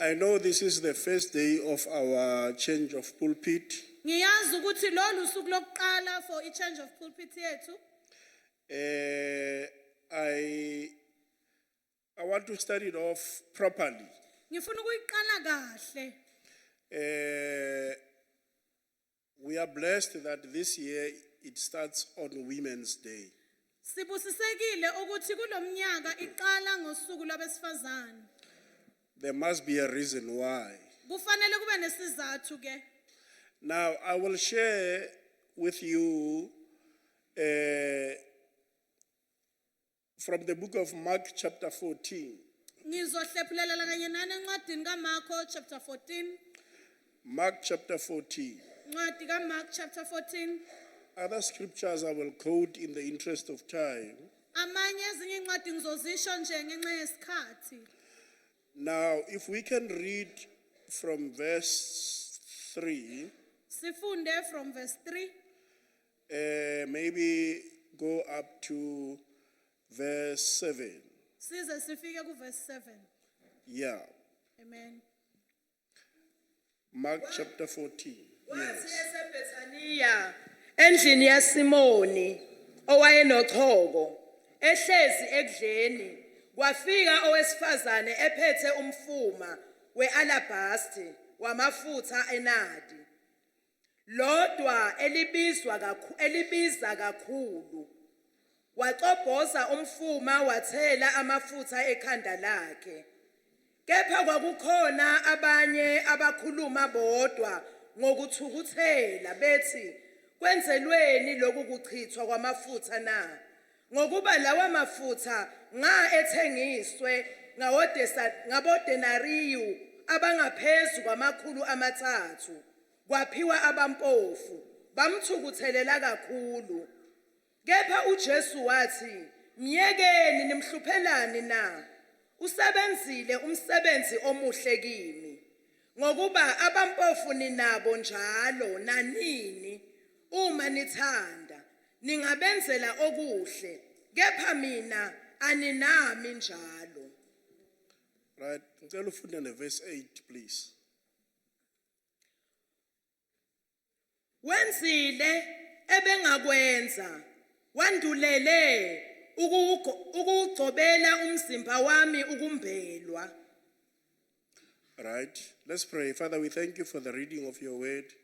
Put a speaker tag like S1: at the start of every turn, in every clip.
S1: I know this is the first day of our change of pulpit.
S2: Ngiyazi ukuthi lolu usuku lokuqala for i-change of pulpit yethu.
S1: I want to start it off properly.
S2: Ngifuna ukuyiqala kahle.
S1: We are blessed that this year it starts on Women's Day.
S2: Sibusisekile ukuthi kulomnyaka iqala ngosuku lwabesifazane.
S1: There must be a reason why.
S2: Kufanele kube nesizathu ke.
S1: Now, I will share with you from the book of Mark chapter 14.
S2: Ngizohlephulelela kanye nani encwadini kaMarko chapter 14.
S1: Mark chapter 14.
S2: Ncwadi kaMark chapter 14.
S1: Other scriptures I will quote in the interest of time.
S2: Amanye ezinye incwadi ngizozisho nje ngenxa yesikhathi.
S1: Now, if we can read from verse 3,
S2: Sifunde from verse 3.
S1: maybe go up to verse 7.
S2: Size sifike ku verse 7.
S1: Yeah,
S2: Amen.
S1: Mark chapter 14.
S3: Wathi
S1: Yes.
S3: eseBhethaniya endlini yaSimoni owayenochoko ehlezi ekudleni kwafika owesifazane ephethe umfuma wealabhasti wamafutha enadi lodwa elibiza kakhulu wacobhoza umfuma wathela amafutha ekhanda lakhe kepha kwakukhona abanye abakhuluma bodwa ngokuthukuthela bethi kwenzelweni lokhu kuchithwa kwamafutha na ngokuba lawa mafutha ethengiswe ngabodenariyu abangaphezulu kwama300 kwaphiwa abampofu bamthukuthelela kakhulu kepha uJesu wathi myekeni nimhluphelani na usebenzile umsebenzi omuhle kimi ngokuba abampofu ninabo njalo nanini uma nithanda ningabenzela okuhle kepha mina aninami njalo.
S1: Right. Ngicela ufunde verse 8, please.
S3: Wenzile ebengakwenza wandulele ukugcobela umzimba wami ukumbelwa.
S1: Right. Let's pray. Father, we thank you for the reading of your word.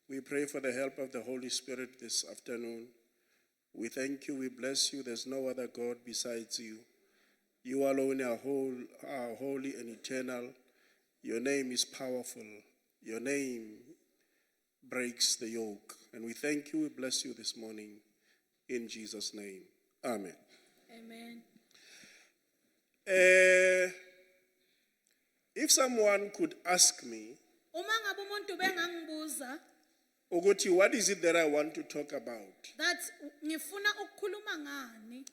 S1: We pray for the help of the Holy Spirit this afternoon. We thank you, we bless you. There's no other God besides you. You alone are holy and eternal. Your name is powerful. Your name breaks the yoke. And we thank you, we bless you this morning. In Jesus' name. Amen.
S2: Amen.
S1: If someone could ask me,
S2: Uma ngabe umuntu bengangibuza
S1: Oguti, what is it that I want to talk about?
S2: that ngifuna ukukhuluma ngani?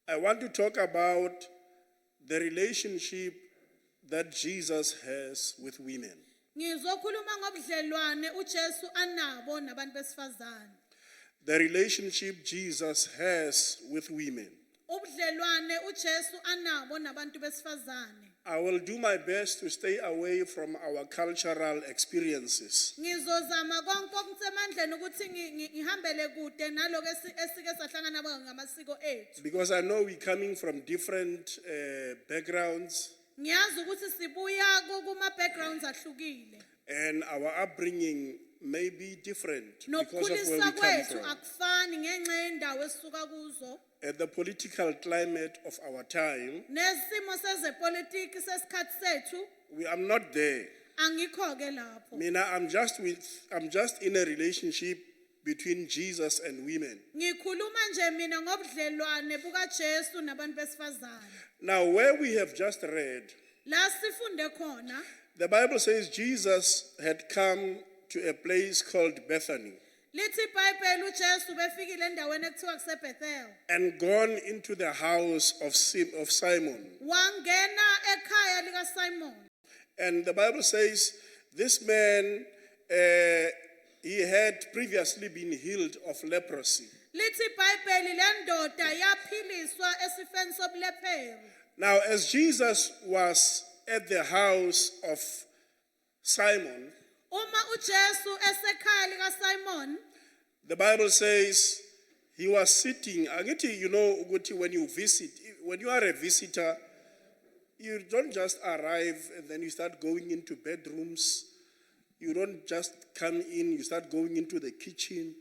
S1: I want to talk about the relationship that Jesus has with women.
S2: Ngizokhuluma ngobudlelwane uJesu anabo nabantu besifazane.
S1: The relationship Jesus has with women.
S2: Ubudlelwane uJesu anabo nabantu besifazane.
S1: I will do my best to stay away from our cultural experiences.
S2: Ngizozama konke okusemandleni ukuthi ngihambele kude naloko esike sahlangana nabo ngamasiko ethu.
S1: Because I know we're coming from different backgrounds.
S2: Ngiyazi ukuthi sibuya kuma backgrounds ahlukile.
S1: And our upbringing may be different because of where we
S2: Nokukhulisa
S1: come
S2: kwethu
S1: from.
S2: akufani ngenxa yendawo esisuka kuzo.
S1: And the political climate of our time,
S2: Nesimo sezepolitiki sesikhathi sethu
S1: I'm not there.
S2: angikho ke lapho.
S1: Mina, I'm just in a relationship between Jesus and women.
S2: Ngikhuluma nje mina ngobudlelwane bukaJesu nabantu besifazane.
S1: Now, where we have just read,
S2: La sifunde khona
S1: the Bible says Jesus had come to a place called Bethany
S2: lithi iBhayibheli uJesu befikile endaweni ekuthiwa kuseBethel.
S1: and gone into the house of Simon.
S2: Wangena ekhaya lika Simon.
S1: And the Bible says this man, he had previously been healed of leprosy.
S2: Lithi iBhayibheli le ndoda yaphiliswa esifeni sobulephero.
S1: Now, as Jesus was at the house of Simon,
S2: Uma uJesu esekhaya lika Simon,
S1: the Bible says he was sitting. Angithi, you know, ukuthi when you visit, when you are a visitor, you don't just arrive and then you start going into bedrooms. You don't just come in, you start going into the kitchen.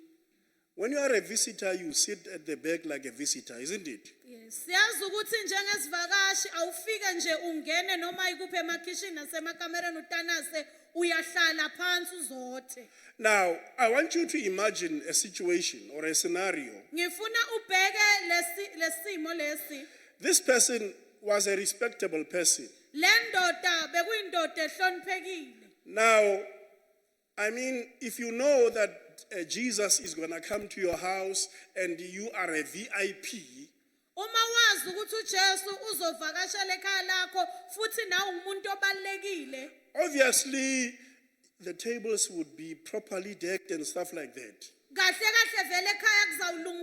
S1: When you are a visitor, you sit at the back like a visitor, isn't it?
S2: yes, siyazi ukuthi njengesivakashi awufike nje ungene noma ikuphi emakhishini nasemakamereni utanase uyahlala phansi uzothe.
S1: Now, I want you to imagine a situation or a scenario.
S2: Ngifuna ubheke lesimo lesi.
S1: This person was a respectable person.
S2: Le ndoda bekuyindoda ehloniphekile.
S1: Now, I mean, if you know that Jesus is going to come to your house and you are a VIP,
S2: Uma wazi ukuthi uJesu uzovakashela ekhaya lakho futhi nawe umuntu obalekile.
S1: obviously the tables would be properly decked and stuff like that.
S2: Kahle kahle vele ekhaya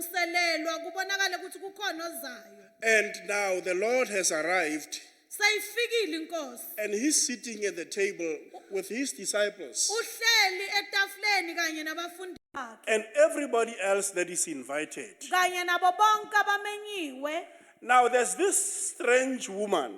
S2: kuzawulungiselelwa kubonakala ukuthi kukhona ozayo.
S1: And now the Lord has arrived
S2: Sayifikile inkosi.
S1: and he's sitting at the table with his disciples
S2: Uhleli etafuleni kanye nabafundi bakhe.
S1: and everybody else that is invited.
S2: Kanye nabo bonke abamenyiwe.
S1: Now there's this strange woman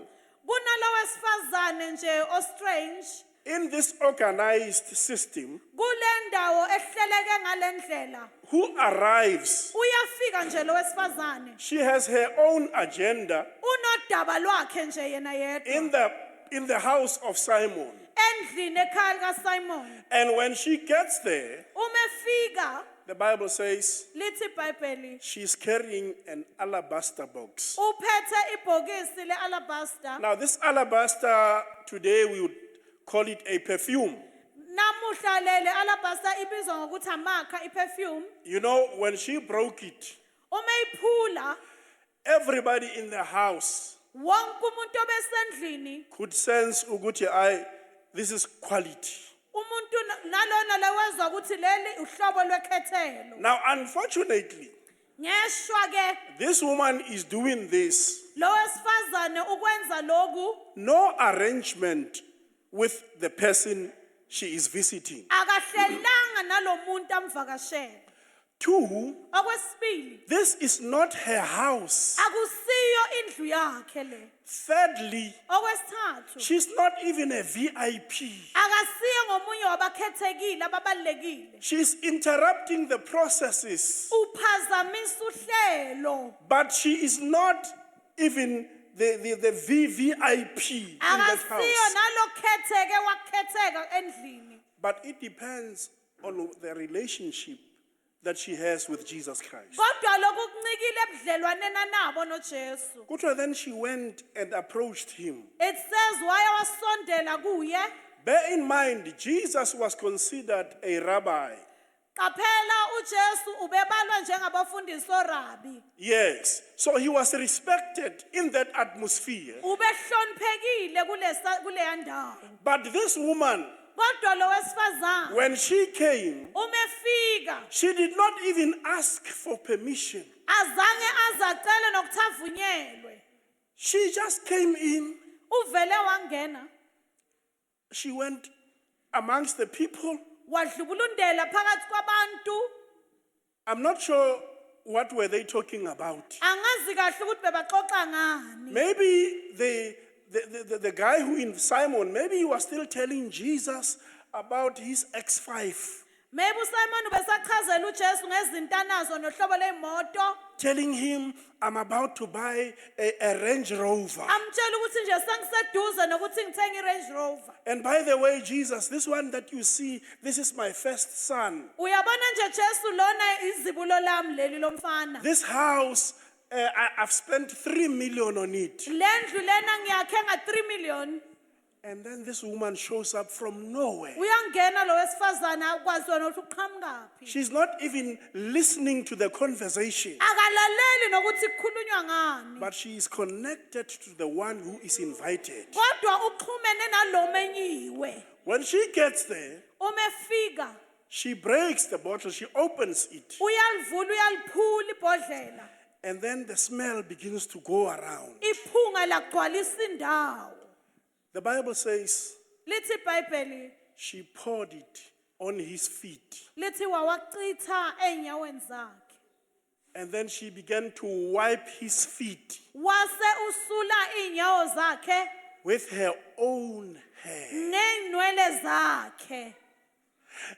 S2: Kunalawa wesifazane nje ostrange.
S1: in this organized system
S2: Kule ndawo ehleleke ngalendlela.
S1: who arrives.
S2: Uyafika nje lo wesifazane.
S1: She has her own agenda
S2: Unodaba lwakhe nje yena yedwa.
S1: in the house of Simon.
S2: Endlini ekhaya lika Simon.
S1: And when she gets there,
S2: Umefika
S1: the Bible says
S2: lithi iBhayibheli
S1: she's carrying an alabaster box.
S2: uphethe ibhokisi lealabaster.
S1: Now, this alabaster, today we would call it a perfume.
S2: Namuhla lele alabaster ibizwa ngokuthi amakha iperfume.
S1: You know, when she broke it,
S2: Umeyiphula
S1: everybody in the house
S2: wonke umuntu obesendlini,
S1: could sense ukuthi this is quality.
S2: umuntu nalona lewezwa ukuthi leli uhlobo lwekhethelo.
S1: Now, unfortunately,
S2: Ngeshwa ke
S1: this woman is doing this.
S2: lo wesifazane ukwenza loku
S1: No arrangement with the person she is visiting.
S2: akahlelanga nalomuntu amvakashela.
S1: 2,
S2: Okwesibili
S1: this is not her house.
S2: akusiyo indlu yakhe le.
S1: 3rdly,
S2: Okwesithathu
S1: she's not even a VIP.
S2: akasiyo ngomunye wabakhethekile ababalekile.
S1: She's interrupting the processes,
S2: Uphazamisa uhlelo.
S1: but she is not even the VVIP in that
S2: Akasiyo
S1: house.
S2: nalokhetheke wakhetheka endlini.
S1: But it depends on the relationship that she has with Jesus Christ.
S2: Kodwa lokhu kuncikile ebudlelwaneni nabo noJesu.
S1: Kuthiwa then she went and approached him.
S2: It says waya wasondela kuye.
S1: Bear in mind, Jesus was considered a rabbi.
S2: Qaphela uJesu ubebalwa njengabafundisi orabi.
S1: Yes. So he was respected in that atmosphere.
S2: Ubehloniphekile kuleya ndawo.
S1: But this woman,
S2: Kodwa lo wesifazane
S1: when she came,
S2: umefika
S1: she did not even ask for permission.
S2: azange azacele nokuthi avunyelwe.
S1: She just came in.
S2: Uvele wangena
S1: She went amongst the people.
S2: wadlubulundela phakathi kwabantu.
S1: I'm not sure what were they talking about.
S2: Angazi kahle ukuthi bebaxoxa ngani.
S1: Maybe the guy who in Simon, maybe he was still telling Jesus about his X5,
S2: Maybe uSimon ubesachazela uJesu ngezintanazo nohlobo lemoto.
S1: telling him, I'm about to buy a Range Rover.
S2: Amtshela ukuthi nje sengiseduze nokuthi ngithenga iRange Rover.
S1: And by the way, Jesus, this one that you see, this is my first son.
S2: Uyabona nje Jesu lona izibulo lami leli lomfana.
S1: This house, I've spent 3 million on it.
S2: Lendlu lena ngiyakhe nga 3 million.
S1: And then this woman shows up from nowhere.
S2: Uyangena lo wesifazana akwaziwa nokuthi uqhamukapi.
S1: She's not even listening to the conversation,
S2: Akalaleli nokuthi kukhulunywa ngani.
S1: but she is connected to the one who is invited.
S2: Kodwa uxhumene nalomenyiwe.
S1: When she gets there,
S2: Umefika
S1: she breaks the bottle, she opens it,
S2: uyalivula uyaliphula ibhodlela.
S1: and then the smell begins to go around.
S2: Iphunga lagcwalisa indawo.
S1: The Bible says
S2: Lithi iBhayibheli
S1: she poured it on his feet.
S2: lithi wawachitha enyaweni zakhe.
S1: And then she began to wipe his feet
S2: Wase usula inyawo zakhe
S1: with her own hair.
S2: nenwele zakhe.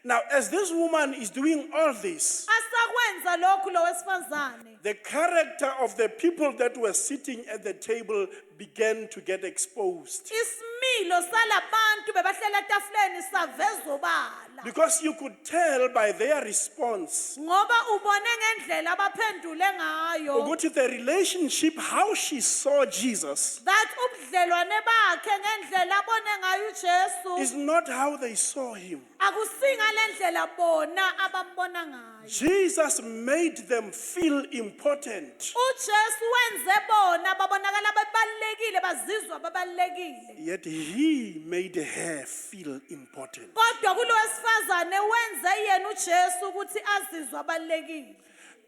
S1: Now, as this woman is doing all this,
S2: Asakwenza lokhu lo wesifazane.
S1: the character of the people that were sitting at the table began to get exposed.
S2: Isimilo salabantu bebahlela etafuleni saveza obala.
S1: Because you could tell by their response
S2: Ngoba ubone ngendlela abaphendule ngayo.
S1: ukuthi the relationship, how she saw Jesus,
S2: That ubudlelwane bakhe ngendlela abone ngayo uJesu
S1: is not how they saw him.
S2: akusinga lendlela bona abambona ngayo.
S1: Jesus made them feel important.
S2: uJesu wenze bona babonakala bebalekile bazizwa bebalekile.
S1: Yet he made her feel important.
S2: Kodwa kulo wesifazane wenze yena uJesu ukuthi azizwe abalekile.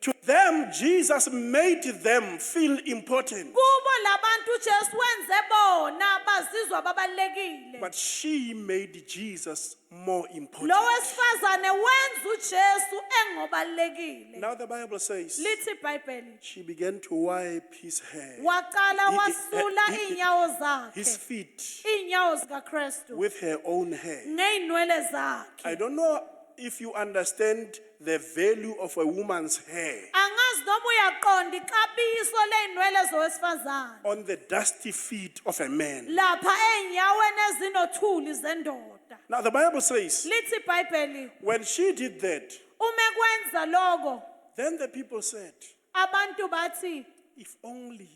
S1: To them, Jesus made them feel important.
S2: Kubo labantu uJesu wenze bona bazizwa babalekile.
S1: But she made Jesus more important.
S2: Lo wesifazane wenza uJesu engobalekile.
S1: Now the Bible says
S2: Lithi iBhayibheli
S1: she began to wipe his hair,
S2: waqala wasula inyawo
S1: his
S2: zakhe,
S1: feet,
S2: inyawo zikaKristu
S1: with her own hair.
S2: ngeinwele zakhe.
S1: I don't know if you understand the value of a woman's hair
S2: Angazi noma uyaqonda ixabiso leinwele zowesifazane
S1: on the dusty feet of a man.
S2: lapha einyaweni ezinothuli zendoda.
S1: Now the Bible says
S2: Lithi iBhayibheli
S1: when she did that,
S2: ume kwenza lokho
S1: then the people said,
S2: abantu bathi
S1: if only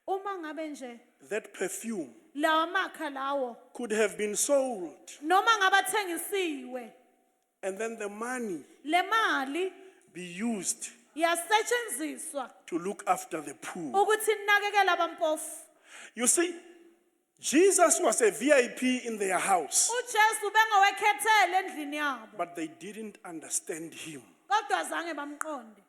S2: uma ngabe nje
S1: that perfume
S2: lawa makha lawo
S1: could have been sold,
S2: noma ngabathengisiwe
S1: and then the money
S2: le mali
S1: be used
S2: yasetshenziswa
S1: to look after the poor.
S2: ukuthi inakekele abampofu.
S1: You see, Jesus was a VIP in their house,
S2: uJesu bengowekhethele endlini yabo
S1: but they didn't understand him.
S2: kodwa zange bamqonde.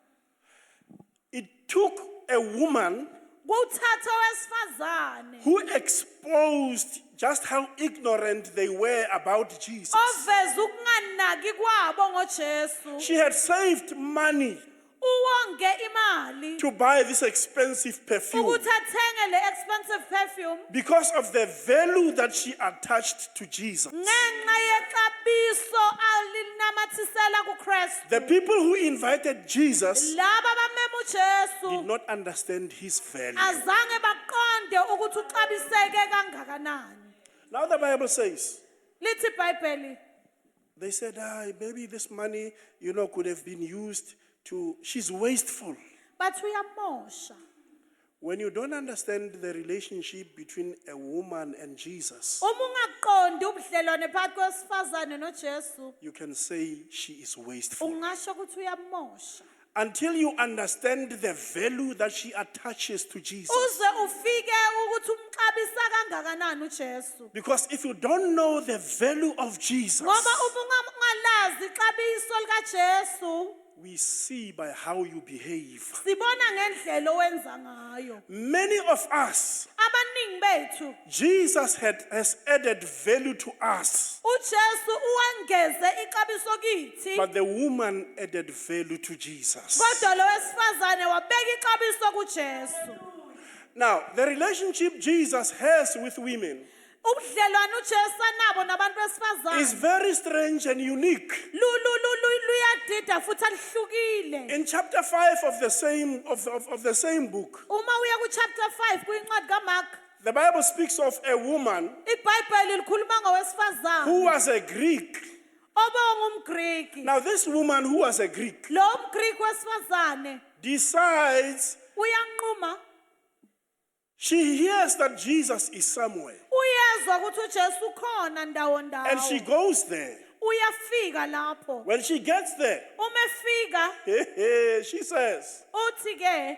S1: It took a woman
S2: Kuthatha wesifazane
S1: who exposed just how ignorant they were about Jesus.
S2: oveza ukunganaki kwabo ngoJesu.
S1: She had saved money
S2: Uwonge imali
S1: to buy this expensive perfume
S2: ukuthi athenge le expensive perfume
S1: because of the value that she attached to Jesus.
S2: ngenxa yexabiso alinamathisela kuKristu.
S1: The people who invited Jesus
S2: Laba bamema uJesu
S1: did not understand his value.
S2: azange baqonde ukuthi uxabiseke kangakanani.
S1: Now the Bible says,
S2: Lithi iBhayibheli
S1: they said, maybe this money, could have been used to, she's wasteful.
S2: bathi uyamosha.
S1: When you don't understand the relationship between a woman and Jesus,
S2: Uma ungaqondi ubudlelwane phakathi kwesifazane noJesu
S1: you can say she is wasteful.
S2: ungasho ukuthi uyamosha.
S1: Until you understand the value that she attaches to Jesus.
S2: Uze ufike ukuthi umxabisa kangakanani uJesu.
S1: Because if you don't know the value of Jesus,
S2: Ngoba uma ungalazi ixabiso likaJesu
S1: we see by how you behave.
S2: sibona ngendlela owenza ngayo.
S1: Many of us,
S2: Abaningi bethu
S1: Jesus has added value to us,
S2: uJesu uwangeze ixabiso kithi
S1: but the woman added value to Jesus.
S2: kodwa lo wesifazane wabeka ixabiso kuJesu.
S1: Now, the relationship Jesus has with women
S2: Ubudlelwane uJesu anabo nabantu
S1: is
S2: besifazane
S1: very strange and unique.
S2: luyadida futhi alihlukile.
S1: In chapter 5 of the same book,
S2: Uma uya ku chapter 5 kwincwadi kaMark
S1: the Bible speaks of a woman
S2: iBhayibheli likhuluma
S1: who
S2: ngowesifazane
S1: was a Greek.
S2: obongumGriki.
S1: Now, this woman who was a Greek
S2: Lo mGriki wesifazane
S1: decides,
S2: uyanquma
S1: she hears that Jesus is somewhere,
S2: uyezwa ukuthi uJesu ukhona ndawo
S1: and she
S2: ndawo.
S1: goes there.
S2: Uyafika lapho.
S1: When she gets there,
S2: Umefika
S1: she says,
S2: uthi ke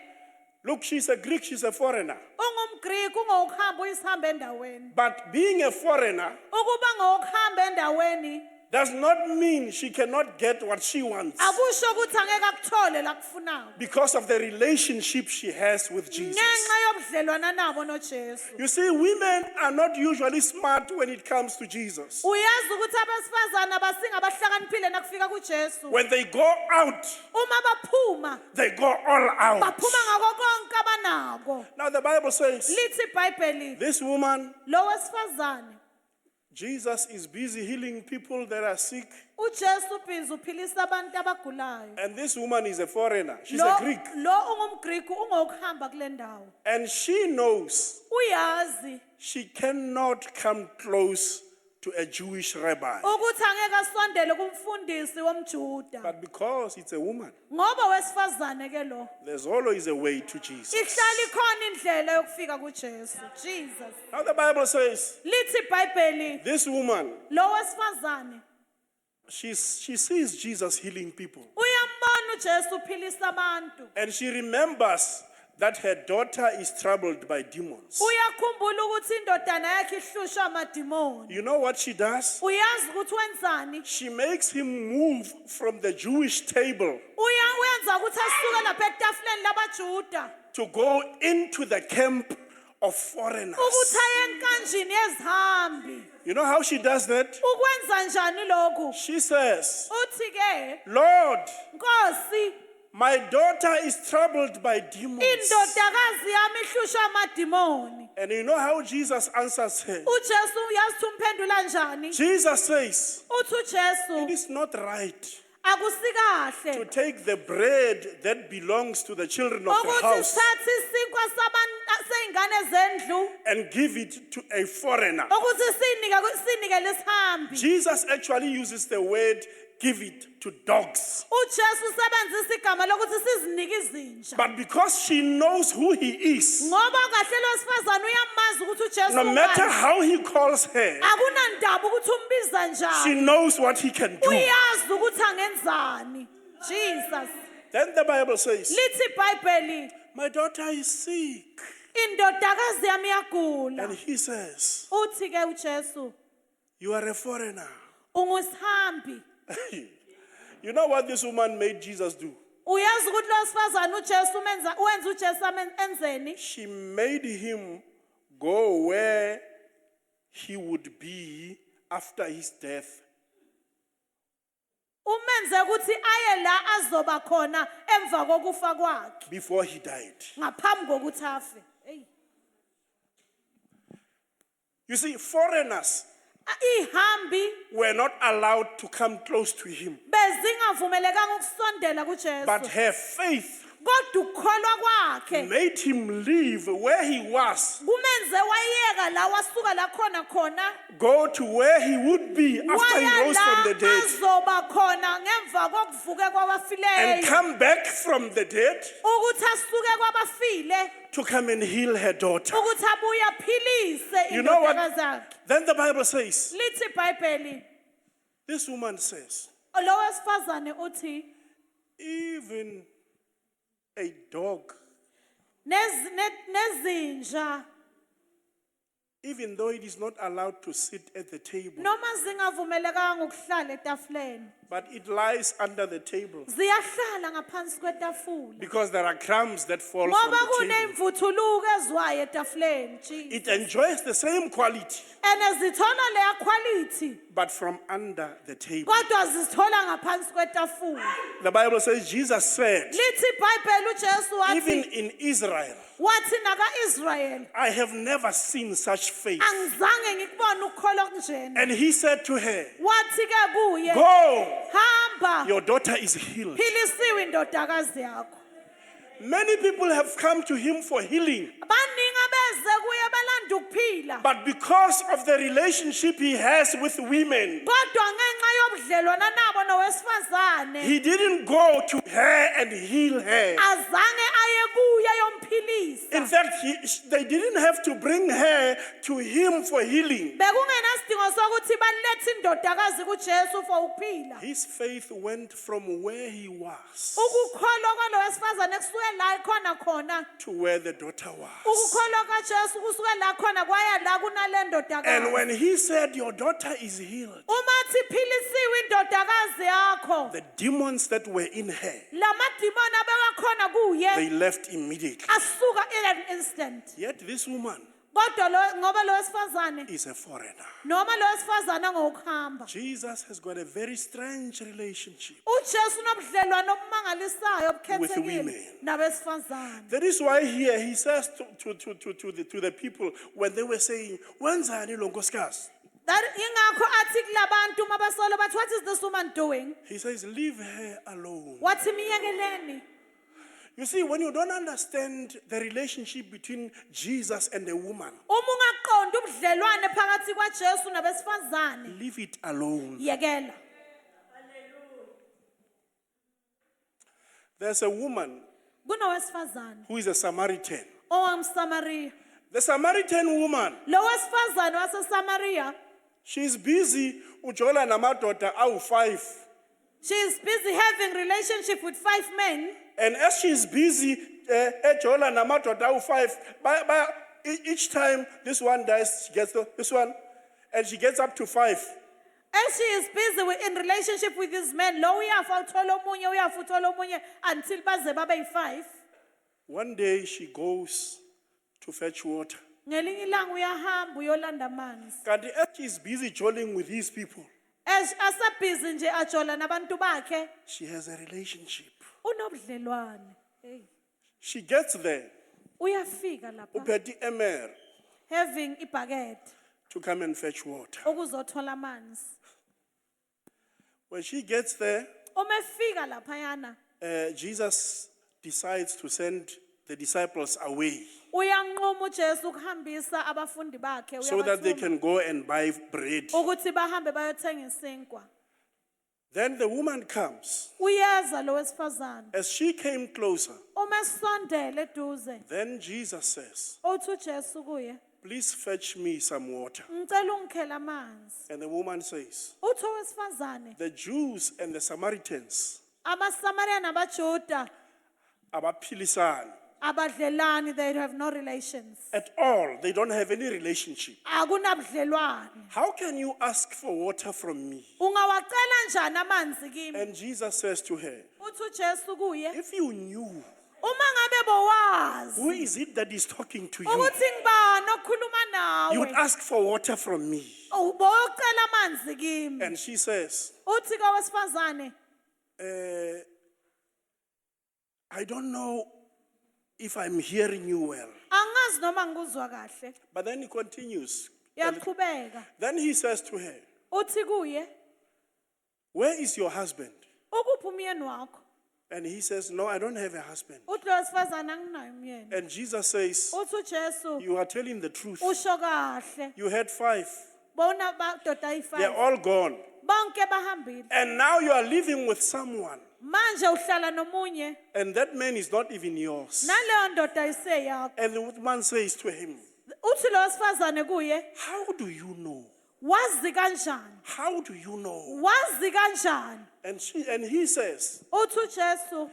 S1: look, she's a Greek, she's a foreigner.
S2: ungumGriki ungokuhamba uyisihamba endaweni.
S1: But being a foreigner,
S2: Ukuba ngokuhamba endaweni
S1: does not mean she cannot get what she wants
S2: akusho ukuthi angeke akuthole la kufunayo
S1: because of the relationship she has with Jesus.
S2: ngenxa yobudlelwana nabo noJesu.
S1: You see, women are not usually smart when it comes to Jesus.
S2: Uyazi ukuthi abesifazana basinga abahlakaniphile nakufika kuJesu.
S1: When they go out,
S2: Uma baphuma,
S1: they go all out.
S2: baphuma ngako konke abanako.
S1: Now the Bible says,
S2: Lithi iBhayibheli,
S1: this woman,
S2: lo wesifazane
S1: Jesus is busy healing people that are sick.
S2: uJesu ubhizi uphilisa abantu abagulayo.
S1: And this woman is a foreigner. She's
S2: Lo
S1: a Greek.
S2: lo ungumGreek ungokuhamba kule ndawo.
S1: And she knows
S2: Uyazi
S1: she cannot come close to a Jewish rabbi.
S2: ukuthi angeke asondele kumfundisi womJuda.
S1: But because it's a woman,
S2: Ngoba wesifazane ke lo.
S1: there's always a way to Jesus.
S2: Ihlala ikhona indlela yokufika kuJesu. Jesus.
S1: Now the Bible says,
S2: Lithi iBhayibheli,
S1: this woman,
S2: lo wesifazane
S1: she sees Jesus healing people.
S2: uyambona uJesu uphilisa abantu.
S1: And she remembers that her daughter is troubled by demons.
S2: Uyakhumbula ukuthi indodana yakhe ihlushwa amadimoni.
S1: You know what she does?
S2: Uyazi ukuthi wenzani?
S1: She makes him move from the Jewish table
S2: Uyenza ukuthi asuke lapha etafuleni labaJuda
S1: to go into the camp of foreigners.
S2: ukuthi aye enkanjini yezihambi.
S1: You know how she does that?
S2: Ukwenza njani lokhu?
S1: She says,
S2: Uthi ke,
S1: Lord,
S2: Nkosi,
S1: my daughter is troubled by demons.
S2: indodakazi yami ihlushwa amadimoni.
S1: And you know how Jesus answers her?
S2: uJesu uyazi ukuthi umphendula njani?
S1: Jesus says,
S2: Uthi uJesu
S1: it is not right
S2: akusikahle
S1: to take the bread that belongs to the children of the
S2: ukuthi
S1: house
S2: sithathe isinkwa seingane zendlu
S1: and give it to a foreigner.
S2: ukuthi sinike lesihambi.
S1: Jesus actually uses the word give it to dogs.
S2: uJesu usebenzisa igama lokuthi sizinike izinja.
S1: But because she knows who he is,
S2: Ngoba kahle lo sifazana uyamazi ukuthi uJesu
S1: no matter
S2: ungubani.
S1: how he calls her,
S2: Akunandaba ukuthi umbiza
S1: she
S2: njani.
S1: knows what he can do.
S2: Uyazi ukuthi angenzani. Jesus.
S1: Then the Bible says,
S2: Lithi iBhayibheli,
S1: my daughter is sick.
S2: indodakazi yami iyagula.
S1: And he says,
S2: Uthi ke uJesu,
S1: you are a foreigner.
S2: ungushambi.
S1: You know what this woman made Jesus do?
S2: Uyazi ukuthi lo sifazana uJesu wenza uJesu enzeni?
S1: She made him go where he would be after his death.
S2: Umenze ukuthi aye la azoba khona emva kokufa kwakhe
S1: Before he died.
S2: ngaphambi kokuthi afe. Hey.
S1: You see, foreigners
S2: Ihambi
S1: were not allowed to come close to him.
S2: bezingavumelekanga ukusondela kuJesu.
S1: But her faith
S2: Kodwa ukukholwa kwakhe
S1: made him leave where he was,
S2: kumenze wayeka la wasuka la khona
S1: go to where he would be after he
S2: waya
S1: rose
S2: la
S1: from the dead,
S2: azoba khona ngemva kokuvuka
S1: and
S2: kwabafileyo
S1: come back from the dead
S2: ukuthi asuke kwabafile
S1: to come and heal her daughter.
S2: ukuthi abuye aphilise
S1: You know what?
S2: indodakazi yakhe.
S1: Then the Bible says,
S2: Lithi iBhayibheli,
S1: this woman says,
S2: lo wesifazane uthi
S1: even a dog,
S2: nezinja
S1: even though it is not allowed to sit at the table,
S2: noma zingavumelekanga ukuhlala etafuleni
S1: but it lies under the table
S2: ziyahlala ngaphansi kwetafula
S1: because there are crumbs that fall from
S2: ngoba
S1: the table.
S2: kunemvuthuluko ezwayo etafuleni.
S1: It enjoys the same quality,
S2: And zithola leya quality
S1: but from under the table.
S2: kodwa zithola ngaphansi kwetafula.
S1: The Bible says, Jesus said,
S2: Lithi iBhayibheli uJesu
S1: even
S2: wathi
S1: in Israel,
S2: naka-Israyeli
S1: I have never seen such faith.
S2: angizange ngikubone ukukholwa kunjena.
S1: And he said to her,
S2: Wathi ke kuye,
S1: go,
S2: hamba
S1: your daughter is healed.
S2: philisiwe indodakazi yakho.
S1: Many people have come to him for healing,
S2: Baningi abeze kuye belanda ukuphila
S1: but because of the relationship he has with women,
S2: kodwa ngenxa yobudlelwana nabo nowesifazane
S1: he didn't go to her and heal her.
S2: azange aye kuye yomphilisa.
S1: In fact, they didn't have to bring her to him for healing.
S2: Bekungenasidingo isidingo sokuthi balethe indodakazi kuJesu for ukuphila.
S1: His faith went from where he was
S2: Ukukholwa kwalo wesifazane kusuke la khona khona.
S1: to where the daughter was.
S2: Ukukholwa kaJesu kusuke la khona kwaya la kunale ndodakazi.
S1: And when he said, your daughter is healed,
S2: Uma thi philisiwe indodakazi yakho.
S1: the demons that were in her,
S2: Lamadimoni abekakhona kuye
S1: they left immediately.
S2: asuka in an instant.
S1: Yet this woman
S2: Kodwa ngoba lo wesifazane
S1: is a foreigner.
S2: noma lo wesifazane ngokuhamba.
S1: Jesus has got a very strange relationship.
S2: uJesu unobudlelwano obumangalisayo
S1: With
S2: obukhethekile
S1: women.
S2: nabesifazane.
S1: That is why here he says to the people when they were saying, wenzani lo nkosikazi?
S2: That ingakho athi kulabantu mabasolo bathi, what is this woman doing?
S1: He says, leave her alone.
S2: Wathi miyekeleni.
S1: You see, when you don't understand the relationship between Jesus and the woman,
S2: Uma ungaqondi ubudlelwane phakathi kwaJesu nabesifazane,
S1: leave it alone.
S2: yekela.
S1: There's a woman
S2: Kunowesifazane
S1: who is a Samaritan.
S2: owamSamaria.
S1: The Samaritan woman,
S2: Lo wesifazane waseSamaria,
S1: she's busy ujola namadoda awu-5.
S2: she is busy having relationship with 5 men.
S1: And as she's busy ejola namadoda awu-5, each time this one dies, she gets this one, and she gets up to 5.
S2: As she is busy in relationship with these men, lo uyafa uthola omunye uyafa uthola omunye until baze babe yi-5.
S1: One day she goes to fetch water.
S2: Ngelinye ilanga uyahamba uyolanda amanzi.
S1: Kanti as she's busy joling with these people,
S2: As asabhizi nje ajola nabantu bakhe,
S1: she has a relationship.
S2: unobudlelwane. Hey,
S1: She gets there,
S2: uyafika lapha
S1: uphethe emer,
S2: having ibhakethi
S1: to come and fetch water.
S2: ukuzothola amanzi.
S1: When she gets there,
S2: Uma efika laphayana,
S1: Jesus decides to send the disciples away
S2: uyanquma uJesu ukuhambisa abafundi bakhe
S1: so that they
S2: uyabathuma
S1: can go and buy bread.
S2: ukuthi bahambe bayothenga isinkwa.
S1: Then the woman comes.
S2: Uyeza lo wesifazane.
S1: As she came closer,
S2: Uma esondele eduze,
S1: then Jesus says,
S2: uthi uJesu kuye,
S1: please fetch me some water.
S2: ngicela ungikhela amanzi.
S1: And the woman says,
S2: Uthi owesifazane,
S1: the Jews and the Samaritans
S2: amaSamaria nabaJuda
S1: abaphilisana
S2: abadlelani, they have no relations.
S1: at all. They don't have any relationship.
S2: Akunabudlelwane.
S1: How can you ask for water from me?
S2: Ungawacela njani amanzi kimi?
S1: And Jesus says to her,
S2: Uthi uJesu kuye,
S1: if you knew
S2: uma ngabe bowazi
S1: who is it that is talking to you,
S2: ukuthi ngibani okhuluma
S1: you would
S2: nawe,
S1: ask for water from me.
S2: ubocela amanzi kimi.
S1: And she says,
S2: Uthi kawesifazane,
S1: I don't know if I'm hearing you well.
S2: angazi noma ngikuzwa kahle.
S1: But then he continues.
S2: Yaqhubeka.
S1: Then he says to her,
S2: Uthi kuye,
S1: where is your husband?
S2: ukuphi umyeni wakho?
S1: And he says, no, I don't have a husband.
S2: Uthi lo wesifazane anginayo umyeni.
S1: And Jesus says,
S2: Uthi uJesu,
S1: you are telling the truth.
S2: usho kahle.
S1: You had 5.
S2: Bona madoda
S1: They're
S2: ayi-5.
S1: all gone.
S2: Bonke bahambile.
S1: And now you are living with someone.
S2: Manje uhlala nomunye,
S1: And that man is not even yours.
S2: naleyo ndoda iseyakho.
S1: And the woman says to him,
S2: Uthi lo wesifazane kuye,
S1: how do you know?
S2: wazi kanjani?
S1: How do you know?
S2: Wazi kanjani?
S1: And he says,
S2: Uthi uJesu,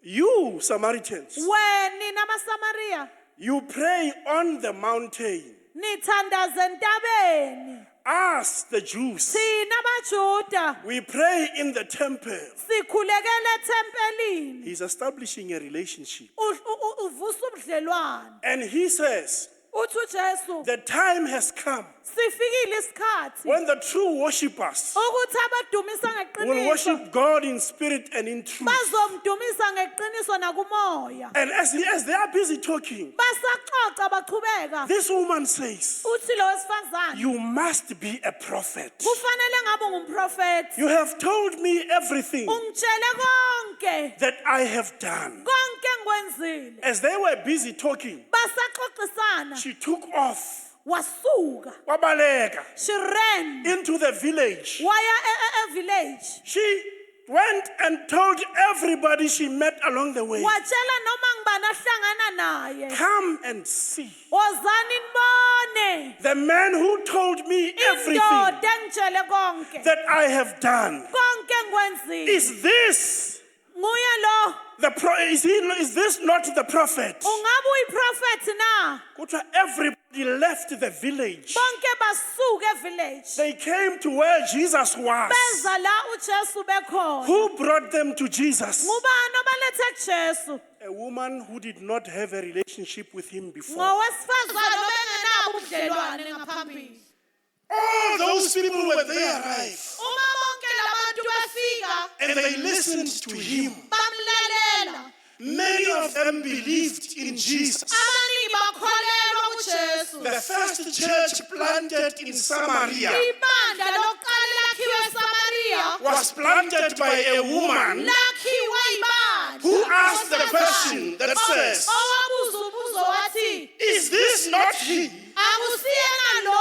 S1: you Samaritans,
S2: wena namaSamaria
S1: you pray on the mountain.
S2: nithandaze entabeni.
S1: Us, the Jews,
S2: Thina abaJuda
S1: we pray in the temple.
S2: sikhulekela ethempelini.
S1: He's establishing a relationship.
S2: Uvusa ubudlelwane.
S1: And he says,
S2: Uthi uJesu,
S1: the time has come
S2: sifikile isikhathi
S1: when the true worshippers
S2: ukuthi abadumisa
S1: will
S2: ngeqiniso
S1: worship God in spirit and in truth.
S2: bazomdumisa ngeqiniso nakumoya.
S1: And as they are busy talking,
S2: Basaxoxa baqhubeka.
S1: this woman says,
S2: Uthi lo wesifazane,
S1: you must be a prophet.
S2: kufanele ngabe ungumprofeti.
S1: You have told me everything
S2: Ungitshele konke,
S1: that I have done.
S2: konke engikwenzile.
S1: As they were busy talking,
S2: Basaxoxisana,
S1: she took off
S2: wasuka.
S1: wabaleka
S2: She ran
S1: into the village.
S2: waya village.
S1: She went and told everybody she met along the way,
S2: watshela noma ngibani ahlangana naye
S1: come and see.
S2: wozani nibone
S1: The man who told me everything
S2: indoda engitshele konke
S1: that I have done.
S2: konke engikwenzile
S1: Is this
S2: nguye lo
S1: is this not the prophet?
S2: ungabe uyiprofethi na
S1: Kuthiwa everybody left the village.
S2: bonke basuka evillage
S1: They came to where Jesus was.
S2: beza la uJesu bekhona
S1: Who brought them to Jesus?
S2: ngubani obalethe kuJesu
S1: A woman who did not have a relationship with him before.
S2: ngowesifazane obengenabo ubudlelwane ngaphambili
S1: All those people, when they arrived
S2: uma bonke labantu befika
S1: and they listened to him,
S2: bamlalela
S1: many of them believed in Jesus.
S2: abaningi bakholelwa kuJesu
S1: The first church planted in Samaria
S2: ibandla lokuqala lakhiwe eSamaria
S1: was planted by a woman
S2: lakhiwa ibandla
S1: who asked the question that says,
S2: owabuza umbuzo wathi
S1: is this not he
S2: akusiyena lo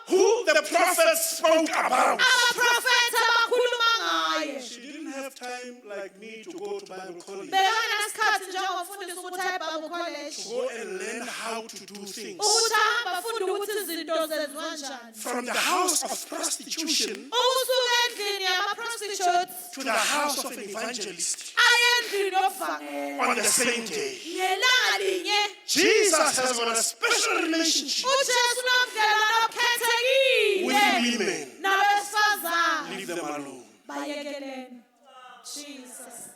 S1: who the prophet spoke about?
S2: abaprofethi abakhuluma ngaye
S1: She didn't have time like me to go to Bible college,
S2: bekanasikhathi njengomfundisi ukuthi aye Bible college
S1: go and learn how to do things.
S2: ukuthi ahamba afunde ukuthi izinto zenziwa njani
S1: From the house of prostitution
S2: ukusuka endlini yama-prostitutes
S1: to the house of an evangelist
S2: aye endlini yokuvangela
S1: on the same day.
S2: ngelanga linye
S1: Jesus has got a special relationship
S2: ujesu nobudlelwano obukhethekile
S1: with women.
S2: nabesifazane
S1: Leave them alone.
S2: bayekeleni jesus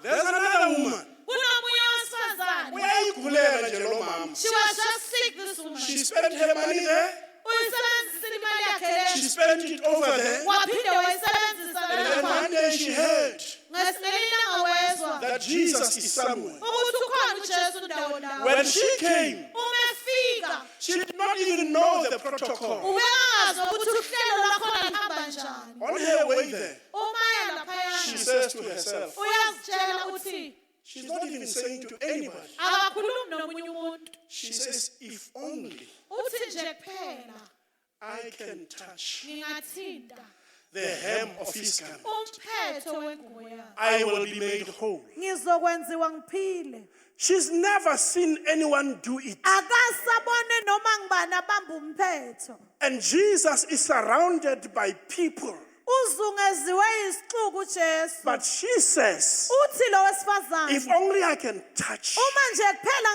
S1: There's another woman.
S2: kunomunye wesifazane
S1: Uyayigulela nje lo mama.
S2: she was just sick this woman
S1: She spent her money there.
S2: uyisebenzisile imali yakhe
S1: She
S2: le
S1: spent it over there.
S2: waphinde wayisebenzisa
S1: And then
S2: lapha
S1: one day she heard
S2: ngesilanga wezwa
S1: that Jesus is somewhere.
S2: ukuthi ukhona ujesu ndawo ndawo
S1: When she came,
S2: umefika
S1: she did not even know the protocol.
S2: ubengazi ukuthi uhlelo lwakhona luhamba njani
S1: On her way there,
S2: umaya
S1: she
S2: laphayana
S1: says to herself,
S2: uyazitshela ukuthi
S1: she's not even saying to anybody.
S2: akakhulumi nomunye umuntu
S1: She says, if only
S2: uthi nje kuphela
S1: I can touch
S2: ngingathinta
S1: the hem of his garment,
S2: umphetho wengubo yakhe
S1: I will be made whole.
S2: ngizokwenziwa ngiphile
S1: She's never seen anyone do it.
S2: akasabone noma ngibani abamba umphetho
S1: And Jesus is surrounded by people.
S2: uzungeziwe isixuku ujesu
S1: But she says,
S2: uthi lo wesifazane
S1: if only I can touch,
S2: uma nje kuphela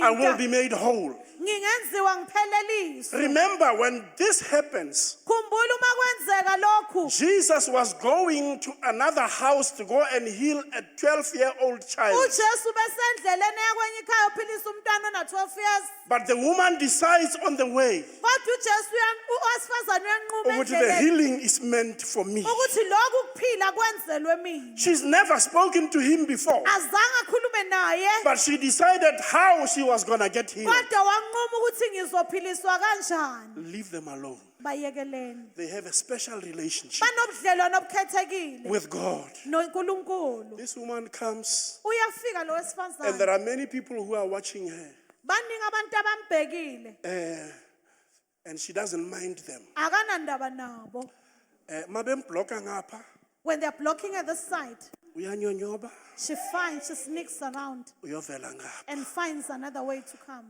S1: I will
S2: ngathinta
S1: be made whole.
S2: ngingenziwa ngipheleliswe
S1: Remember, when this happens,
S2: khumbula uma kwenzeka lokhu
S1: Jesus was going to another house to go and heal a 12-year-old child.
S2: ujesu besendleleni yakwenye ikhaya uphilisa umntwana ona-12 years
S1: But the woman decides on the way
S2: kodwa ujesu owesifazane uyanquma
S1: that the
S2: endleleni
S1: healing is meant for me.
S2: ukuthi lokhu kuphila kwenzelwe mina
S1: She's never spoken to him before,
S2: azange akhulume naye
S1: but she decided how she was going to get healed.
S2: kodwa wanquma ukuthi ngizophiliswa kanjani
S1: Leave them alone.
S2: bayekeleni
S1: They have a special relationship
S2: banobudlelwano obukhethekile
S1: with God.
S2: nonkulunkulu
S1: This woman comes,
S2: uyafika lo
S1: and
S2: wesifazane
S1: there are many people who are watching her,
S2: baningi abantu abambhekile
S1: and she doesn't mind them.
S2: akanandaba nabo
S1: Mabembloka ngapha,
S2: when they're blocking at the side
S1: uyanyonyoba,
S2: she sneaks around
S1: uyovela ngapha.
S2: and finds another way to come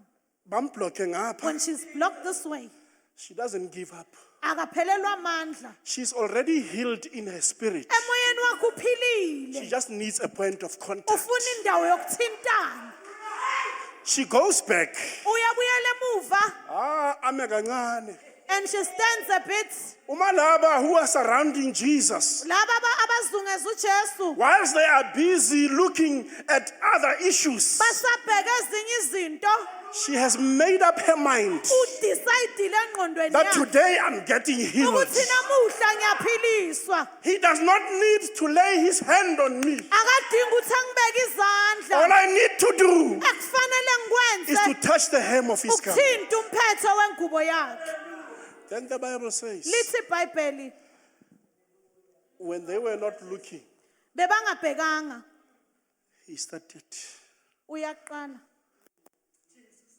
S1: Bambloke ngapha,
S2: when she's blocked this way
S1: she doesn't give up.
S2: akaphelelwa amandla
S1: She's already healed in her spirit.
S2: emoyeni wakhe
S1: She
S2: uphilile
S1: just needs a point of contact.
S2: ufuna indawo yokuthintana
S1: She goes back.
S2: uyabuyela emuva
S1: Ame kancane.
S2: and she stands a bit
S1: Uma laba who are surrounding Jesus,
S2: laba abazungeza ujesu
S1: whilst they are busy looking at other issues,
S2: basabheka ezinye izinto
S1: she has made up her mind
S2: udecide engqondweni
S1: that
S2: yakhe
S1: today I'm getting healed.
S2: ukuthi namuhla ngiyaphiliswa
S1: He does not need to lay his hand on me.
S2: akadingi ukuthi angibeke izandla
S1: All I need to do
S2: ekufanele
S1: is to
S2: ngikwenze
S1: touch the hem of his garment.
S2: ukuthinta umphetho wengubo yakhe
S1: Then the Bible says,
S2: lithi ibhayibheli
S1: when they were not looking,
S2: bebangabhekanga
S1: he started.
S2: uyaqala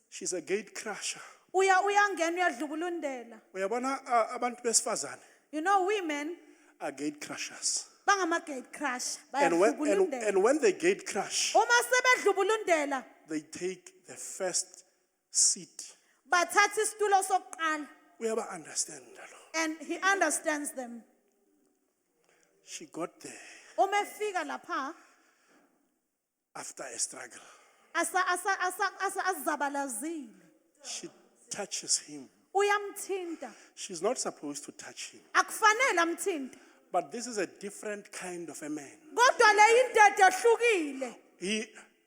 S1: She's a gate crusher.
S2: uyangena uyadlubulundela
S1: Uyabona abantu besifazane
S2: you know women
S1: are gate crushers.
S2: bangama-gate crash
S1: And
S2: bayadlubulundela
S1: when they gate crash,
S2: uma sebedlubulundela
S1: they take the first seat.
S2: bathatha isitulo sokuqala
S1: We ever understand that?
S2: and he understands them
S1: She got there
S2: uma efika lapha
S1: after a struggle.
S2: azabalazile
S1: She touches him.
S2: uyamthinta
S1: She's not supposed to touch him.
S2: akufanele amthinte
S1: But this is a different kind of a man.
S2: kodwa le indoda ehlukile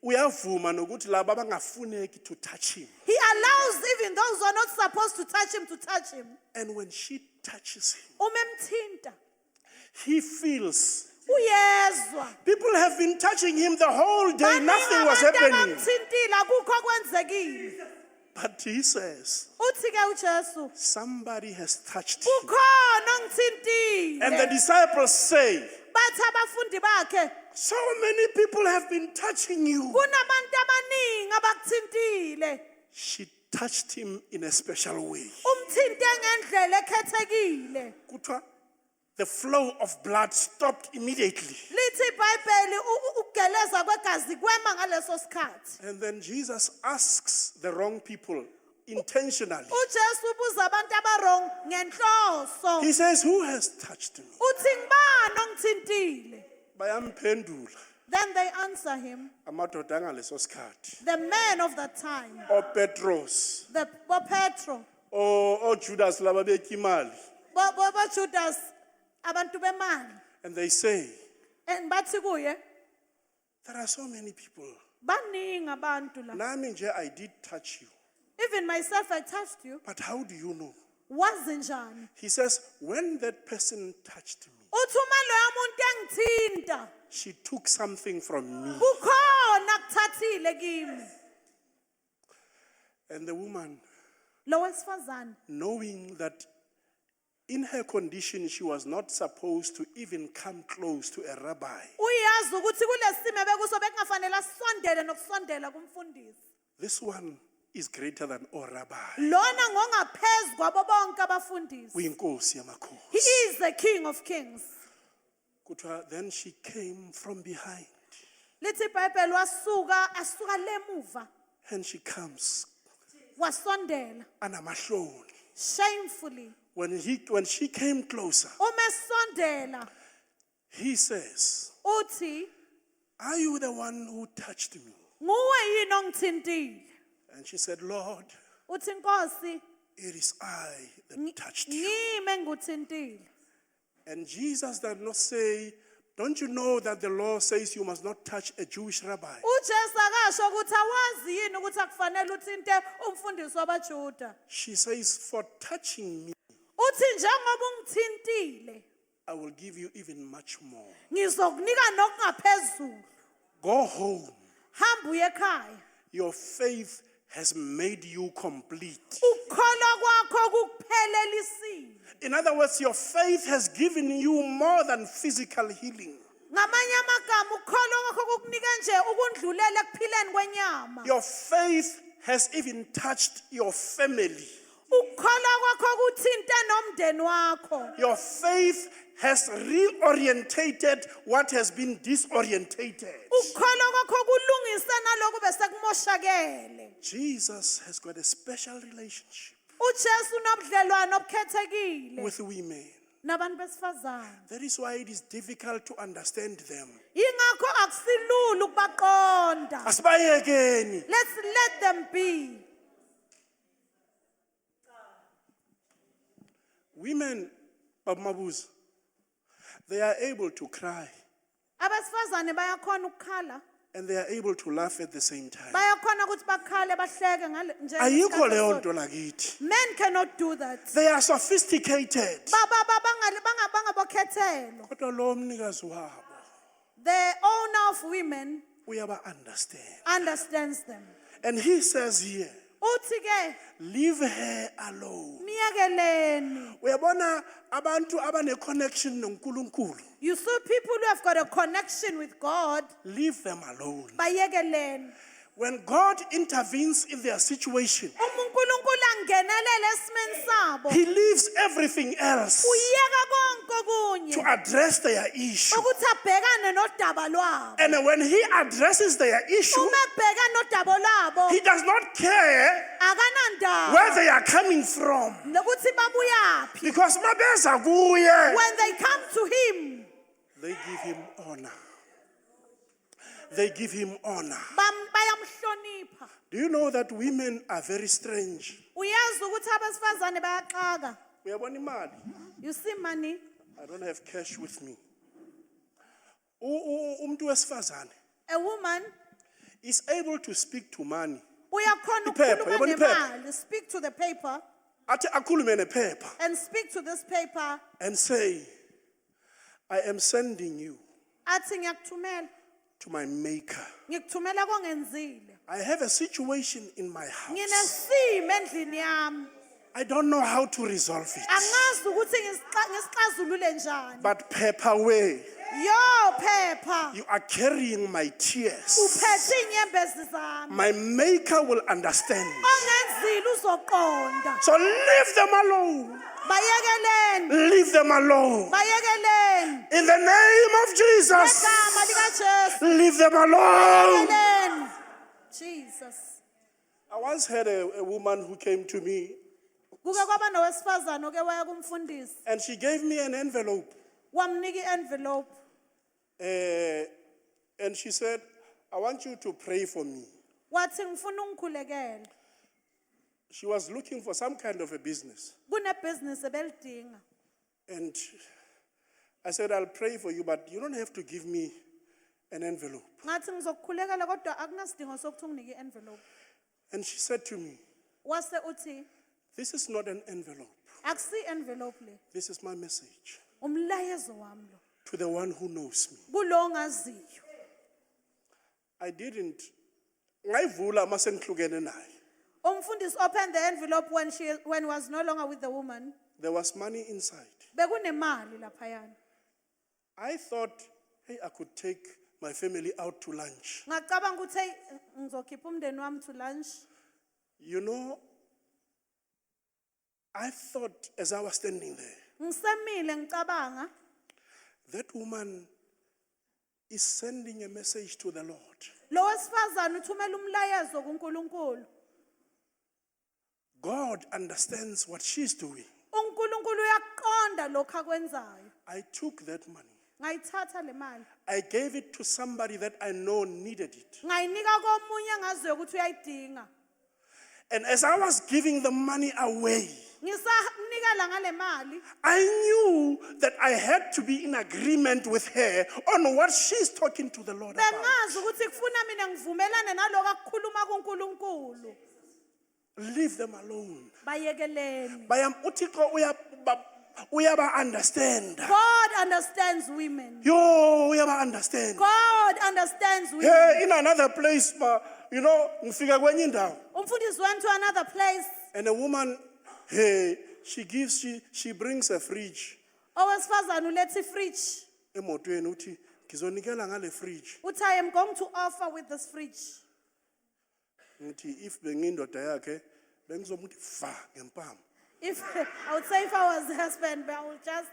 S1: Uyavuma nokuthi laba abangafuneki to touch him.
S2: he allows even those who are not supposed to touch him
S1: And when she touches him,
S2: uma emthinta
S1: he feels.
S2: uyezwa
S1: People have been touching him the whole day.
S2: Baningi
S1: Nothing was
S2: abantu
S1: happening.
S2: abamthintile akukho kwenzekile
S1: But he says,
S2: uthi-ke ujesu
S1: somebody has touched him.
S2: kukhona
S1: And the
S2: ongithintile
S1: disciples say,
S2: bathi abafundi bakhe
S1: so many people have been touching you.
S2: kunabantu abaningi abakuthintile
S1: She touched him in a special way.
S2: umthinte ngendlela ekhethekile
S1: Kuthiwa, the flow of blood stopped immediately.
S2: lithi ibhayibheli ukugeleza kwegazi kwema ngaleso sikhathi
S1: And then Jesus asks the wrong people intentionally.
S2: ujesu ubuza abantu abarong ngenhloso
S1: He says, who has touched me?
S2: uthi ngibani ongithintile
S1: Bayamphendula.
S2: then they answer him
S1: Amadoda angaleso sikhathi.
S2: the man of that time
S1: Petros.
S2: Petro
S1: Judas laba bekha imali.
S2: Judas abantu bemali
S1: And they say,
S2: and bathi kuye
S1: there are so many people.
S2: baningi abantu la
S1: Nami nje I did touch you.
S2: even myself I touched you
S1: But how do you know?
S2: wazi njani
S1: He says, when that person touched me,
S2: uthi uma loyo muntu engithinta
S1: she took something from me.
S2: kukhona kuthathile kimi
S1: And the woman,
S2: lo wesifazane
S1: knowing that in her condition she was not supposed to even come close to a rabbi,
S2: uyazi ukuthi kulesimo bekuso bekungafanele asondele nokusondela kumfundisi
S1: this one is greater than all rabbi.
S2: lona ngongaphezu kwabo bonke abafundisi
S1: Uyinkosi
S2: he
S1: yamakhosi.
S2: is the king of kings
S1: Kuthiwa, then she came from behind
S2: lithi ibhayibheli asuka lemuva
S1: and she comes
S2: wasondela
S1: anamahloni.
S2: shamefully
S1: When she came closer,
S2: uma esondela
S1: he says,
S2: uthi
S1: are you the one who touched me?
S2: nguwe yini ongithintile
S1: And she said, Lord,
S2: uthi nkosi
S1: it is I that touched you.
S2: ngime engikuthintile
S1: And Jesus did not say, don't you know that the law says you must not touch a Jewish rabbi?
S2: ujesu akasho ukuthi awazi yini ukuthi akufanele uthinte umfundisi wabajuda
S1: She says, for touching me,
S2: uthi njengoba ungithintile
S1: I will give you even much more.
S2: ngizokunika nokungaphezulu
S1: Go home.
S2: hamba uye ekhaya
S1: Your faith has made you complete.
S2: ukukholwa kwakho kukuphelelisiwe
S1: In other words, your faith has given you more than physical healing.
S2: ngamanye amagama ukukholwa kwakho kukunika nje ukundlulela ekuphileni kwenyama
S1: Your faith has even touched your family.
S2: ukukholwa kwakho kuthinte nomndeni wakho
S1: Your faith has reorientated what has been disorientated.
S2: ukukholwa kwakho kulungise naloku bese kumoshakele
S1: Jesus has got a special relationship
S2: ujesu unobudlelwano obukhethekile
S1: with women.
S2: nabantu besifazane
S1: That is why it is difficult to understand them.
S2: ingakho akusilula ukubaqonda
S1: Asibayekeni.
S2: let's let them be
S1: Women, Baba Mabuza, they are able to cry
S2: abesifazane bayakhona ukukhala
S1: and they are able to laugh at the same time.
S2: bayakhona ukuthi bakhale bahleke nje
S1: Ayikho leyo nto lakithi.
S2: men cannot do that
S1: They are sophisticated.
S2: bangabokhethelo
S1: Kodwa lo mnikazi wabo
S2: the owner of women
S1: uyaba understand.
S2: understands them
S1: And he says here,
S2: uthi ke
S1: leave her alone.
S2: miyekeleni
S1: Uyabona abantu abane connection noNkulunkulu.
S2: you see people who have got a connection with God
S1: Leave them alone.
S2: bayekeleni
S1: When God intervenes in their situation,
S2: uNkulunkulu angenelele esimeni sabo
S1: he leaves everything else
S2: uyeka konke konke
S4: to
S2: okunye
S4: address their issue.
S2: ukuthi abhekane nodaba lwabo.
S4: And when he addresses their issue,
S2: Uma ebhekana nodaba lwabo
S4: he does not care
S2: akanandaba
S4: where they are coming from.
S2: nokuthi babuyaphi.
S4: Because mabeza kuye,
S2: When they come to him,
S4: they give him honor. They give him honor.
S2: bayamhlonipha.
S4: Do you know that women are very strange?
S2: Uyazi ukuthi abesifazane bayaxaka.
S4: Uyabona imali?
S2: You see money?
S4: I don't have cash with me. Umuntu wesifazane
S2: A woman
S4: is able to speak to money.
S2: uyakhona
S4: Iphepha,
S2: ukukhuluma
S4: yabona iphepha?
S2: nemali, speak to the paper
S4: Athi akhulume nephepha
S2: and speak to this paper.
S4: and say, I am sending you
S2: Athi ngiyakuthumela,
S4: to my maker.
S2: ngikuthumela kongenzile.
S4: I have a situation in my house.
S2: Nginesimo endlini yami.
S4: I don't know how to resolve it.
S2: Angazi ukuthi ngisixazulule njani.
S4: But Pepper way,
S2: Yo paper,
S4: you are carrying my tears.
S2: uphethe inyembezi zami.
S4: My maker will understand.
S2: Ongenzile uzoqonda.
S4: So leave them alone.
S2: Bayekeleni,
S4: Leave them alone.
S2: bayekeleni.
S4: In the name of Jesus.
S2: Ngegama likaJesu,
S4: Leave them alone.
S2: bayekeleni. Jesus.
S4: I once had a woman who came to me
S2: Kuke kwaba nowesifazane oke waya kumfundisi.
S4: and she gave me an envelope.
S2: Wamnika i-envelope.
S4: And she said, I want you to pray for me.
S2: Wathi ngifuna ungikhulekele.
S4: She was looking for some kind of a business.
S2: Kunebhizinisi ebelidinga.
S4: And I said, I'll pray for you, but you don't have to give me an envelope.
S2: Ngathi ngizokukhulekela kodwa akunasidingo sokuthi unginike i-envelope.
S4: And she said to me,
S2: Wase uthi,
S4: this is not an envelope.
S2: akusi envelope le.
S4: This is my message
S2: Umlayezo wami lo.
S4: to the one who knows me.
S2: Kulo ongaziyo.
S4: I didn't. Ngayivula mase ngihlukene naye.
S2: Umfundisi opened the envelope when he was no longer with the woman.
S4: There was money inside.
S2: Bekunemali laphayana.
S4: I thought, hey, I could take my family out to lunch.
S2: Ngacabanga ukuthi hey ngizokhipha umndeni wami to lunch.
S4: You know, I thought as I was standing there,
S2: Ngisemile ngicabanga
S4: that woman is sending a message to the Lord.
S2: lo wesifazane uthumela umlayezo kuNkulunkulu.
S4: God understands what she's doing.
S2: uNkulunkulu uyaqonda lokho akwenzayo.
S4: I took that money.
S2: Ngayithatha le mali.
S4: I gave it to somebody that I know needed it.
S2: Ngayinika komunye engaziyo ukuthi uyayidinga.
S4: And as I was giving the money away,
S2: Ngisanikela ngale mali.
S4: I knew that I had to be in agreement with her on what she's talking to the Lord about.
S2: Bengazi ukuthi kufuna mina ngivumelane naloko akukhuluma kuNkulunkulu.
S4: Leave them alone.
S2: Bayekeleni.
S4: Uthixo uyaba understand.
S2: God understands women.
S4: Yo, uyaba understand.
S2: God understands women.
S4: Hey, in another place, you know, ngifika kwenye indawo.
S2: Umfundisi went to another place.
S4: And a woman, hey, she brings a fridge.
S2: Owesifazane ulethe ifridge.
S4: Emotweni uthi ngizonikela ngale fridge.
S2: Uthi I am going to offer with this fridge.
S4: Ngithi if bengindoda yakhe bengizomuthi fa ngempama.
S2: If I would say if I was the husband, but I would just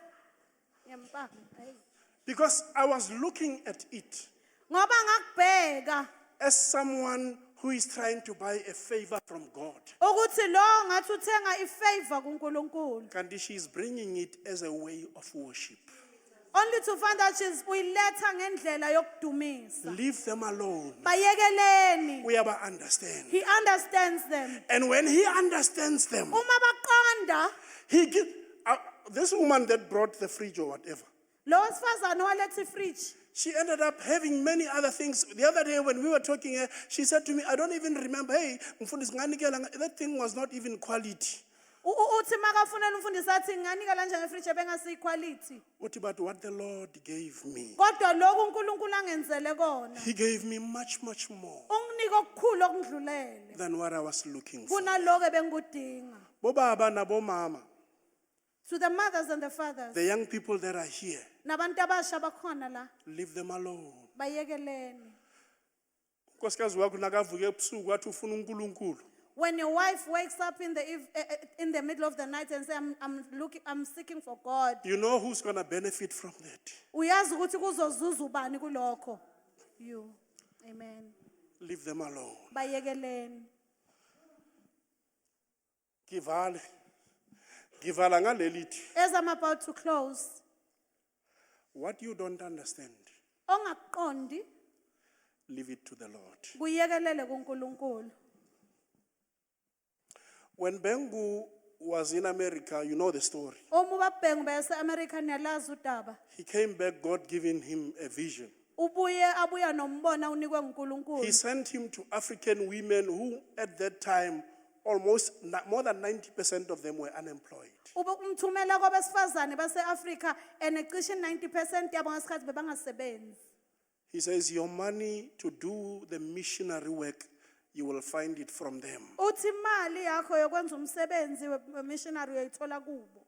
S4: Because I was looking at it
S2: ngoba ngakubheka
S4: as someone who is trying to buy a favor from God.
S2: ukuthi lo ngathi uthenga ifavor kuNkulunkulu.
S4: Kanti she is bringing it as a way of worship.
S2: Only to find out she's uyiletha ngendlela yokudumisa.
S4: Leave them alone.
S2: Bayekeleni.
S4: Uyaba understand.
S2: He understands them.
S4: And when he understands them,
S2: Uma baqonda
S4: he gives this woman that brought the fridge or whatever.
S2: lo wesifazane walethe ifridge.
S4: She ended up having many other things. The other day when we were talking, she said to me, I don't even remember, hey, mfundisi nganikela, that thing was not even quality.
S2: Uthi makafunela umfundisi athi nganikela nje ngefridge ebengasi quality.
S4: But what the Lord gave me,
S2: Kodwa lokhu uNkulunkulu angenzele kona.
S4: he gave me much, much more
S2: Unginika okukhulu okudlulele.
S4: than what I was looking for.
S2: Kunaloko ebengikudinga.
S4: Bobaba nabomama,
S2: To the mothers and the fathers.
S4: the young people that are here,
S2: Nabantu abasha bakhona la.
S4: leave them alone.
S2: Bayekeleni.
S4: Unkosikazi wakho nakavuke ebusuku wathi ufuna uNkulunkulu.
S2: When your wife wakes up in the middle of the night and say, I'm seeking for God.
S4: You know who's going to benefit from that?
S2: Uyazi ukuthi kuzozuza ubani kulokho. You. Amen.
S4: Leave them alone.
S2: Bayekeleni.
S4: Givala ngalelithi.
S2: As I'm about to close,
S4: What you don't understand,
S2: ongakuqondi
S4: leave it to the Lord.
S2: kuyekelele kuNkulunkulu.
S4: When Bengu was in America, you know the story.
S2: Uma ubabhengu bese America niyalazi udaba.
S4: He came back, God giving him a vision.
S2: Abuya nombono unikwe nguNkulunkulu.
S4: He sent him to African women who at that time, more than 90% of them were unemployed.
S2: Umthumela kwabesifazane base-Africa and cishe 90% yabo ngesikhathi bebangasebenzi.
S4: He says, your money to do the missionary work, you will find it from them.
S2: Uthi imali yakho yokwenza umsebenzi we-missionary uyayithola kubo.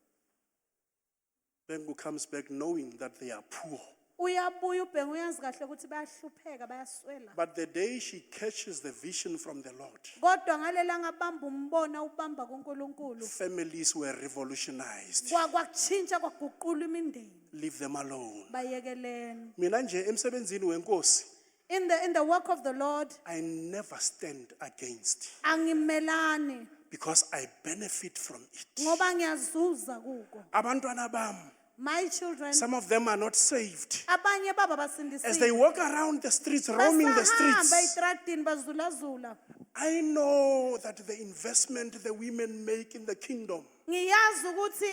S4: Bengu comes back knowing that they are poor.
S2: Uyabuya ubhengu uyazi kahle ukuthi bayahlupheka bayaswela.
S4: But the day she catches the vision from the Lord,
S2: Kodwa ngalelanga bamba umbono ubamba kuNkulunkulu.
S4: families were revolutionized.
S2: Kwakutshintsha kwaguqula imindeni.
S4: Leave them alone.
S2: Bayekeleni.
S4: Mina nje emsebenzini wenkosi,
S2: In the work of the Lord,
S4: I never stand against
S2: angimelani
S4: because I benefit from it.
S2: ngoba ngiyazuza kuko.
S4: Abantwana bam,
S2: My children,
S4: some of them are not saved.
S2: abanye baba
S4: As they
S2: basindisiwe.
S4: walk around the streets, roaming the
S2: Basahamba
S4: streets,
S2: etradini bazulazula.
S4: I know that the investment the women make in the kingdom
S2: Ngiyazi ukuthi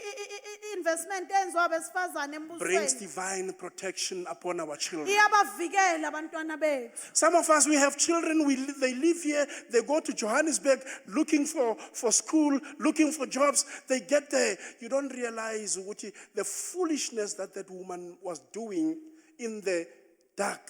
S2: investment enziwa abesifazane
S4: brings
S2: embusweni
S4: divine protection upon our children.
S2: iyabavikela abantwana bethu.
S4: Some of us, we have children, they live here, they go to Johannesburg looking for school, looking for jobs. They get there. You don't realize ukuthi the foolishness that woman was doing in the dark